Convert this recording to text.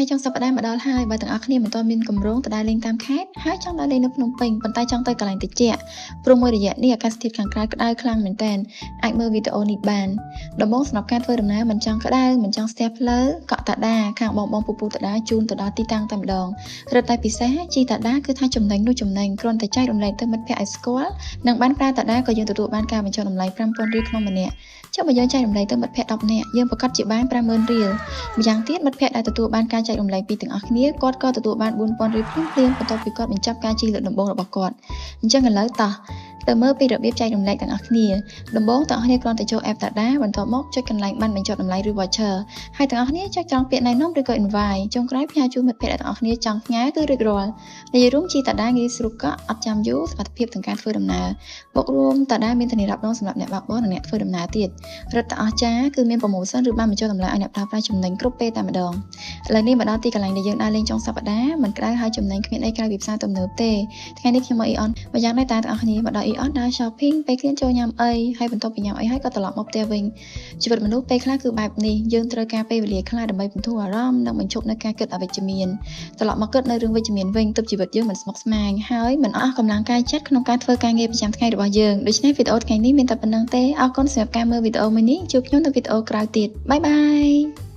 ហើយចុងសប្តាហ៍មកដល់ហើយបើទាំងអស់គ្នាមិនទាន់មានកម្រងទៅដើរលេងតាមខេត្តហើយចង់ដើរលេងនៅភ្នំពេញប៉ុន្តែចង់ទៅកន្លែងត្រជាក់ព្រោះមួយរយៈនេះអាកាសធាតុខាងក្រៅក្តៅខ្លាំងមែនទែនអាចមើលវីដេអូនេះបានដំបូងសម្រាប់ការធ្វើដំណើរមិនចង់ក្តៅមិនចង់ស្ទះផ្លូវកក់តាដាខាងបងពូតាដាជូនទៅដល់ទីតាំងតែម្ដងរឹតតែពិសេសជីតាដាគឺថាចំណេញនោះចំណេញគ្រាន់តែចែករំលែកទៅមិត្តភ័ក្តិឲ្យស្គាល់និងបានប្រើតាដាក៏យើងទទួលបានការបញ្ចុះតម្លៃ 5,000 រៀលក្នុងម្នាក់ចុះបើយើងចែករំលែកទៅមិត្តភ័ក្តិ 10 នាក់យើងប្រកាសជាបាន 50,000 រៀលម្យ៉ាងទៀតមិត្តភ័ក្តិដែលទទួលបានការចែករំលែកពីទាំងអស់គ្នាគាត់ក៏ទទួលបាន 4,000 រៀលភ្លាមៗបន្ទាប់ពីគាត់បញ្ចប់ការជិះលើកដំបូងរបស់គាត់អញ្ចឹងឥឡូវតោះទៅមើលពីរបៀបចែករំលែកទាំងអស់គ្នាដំបូងទាំងអស់គ្នាគ្រាន់តែចូល app តាដាបន្ទាប់មកចុចកន្លែងបានបញ្ចុះតម្លៃឬ voucher ហើយទាំងអស់គ្នាចុចត្រង់ពាក្យណែនាំឬក៏ invite ចុងក្រោយផ្ញើជូនមិត្តភ័ក្តិទាំងអស់គ្នាចង់ផ្ញើគឺរួចរាល់និយាយរួមជីតាដាងាយស្រួលកក់អត់ចាំយូរសុវត្ថិភាពទាំងការធ្វើដំណើរបូករួមតាដាមានធានារ៉ាប់រងសម្រាប់អ្នកបើកបរនិងអ្នកធ្វើដំណើរទៀតរឹតតែអស្ចារ្យគឺមានប្រូម៉ូសិនឬបានបញ្ចុះតម្លៃឲ្យអ្នកប្រើប្រាស់ចំណេញគ្រប់ពេលតែម្ដងឥឡូវនេះមកដល់ទីកន្លែងដែលយើងដើរលេងចុងសប្តាហ៍មិនក្តៅហើយចំណេញគ្មានអីក្រៅពីផ្សារទំនើបទេថ្ងៃនេះខ្ញុំមកអ៊ីអនម្យ៉ាងដែរតាទាំងអស់គ្នាមកដល់អ៊ីអនដើរ shopping ពេលគ្រាចូលញ៉ាំអីហើយបន្ទាប់ពីញ៉ាំអីហើយក៏ត្រឡប់មកផ្ទះវិញជីវិតមនុស្សពេលខ្លះគឺបែបនេះយើងត្រូវការពេលវេលាខ្លះដើម្បីបន្ធូរអារម្មណ៍និងបញ្ឈប់នៅការគិតអវិជ្ជមានត្រឡប់មកគិតនៅរឿងវិជ្ជមានវិញទើបជីវិតយើងមិនស្មុគស្មាញហើយមិនអស់កម្លាំងកាយចិត្តក្នុងការធ្វើការងារប្រចាំថ្ងៃរបស់យើងដូច្នេះវីដេអូថ្ងៃនេះមានតែប៉ុណ្្នឹងទេអរគុណសម្រាប់ការមើលវីដេអូមួយនេះជួបខ្ញុំនៅវីដេអូក្រោយទៀតបាយបាយ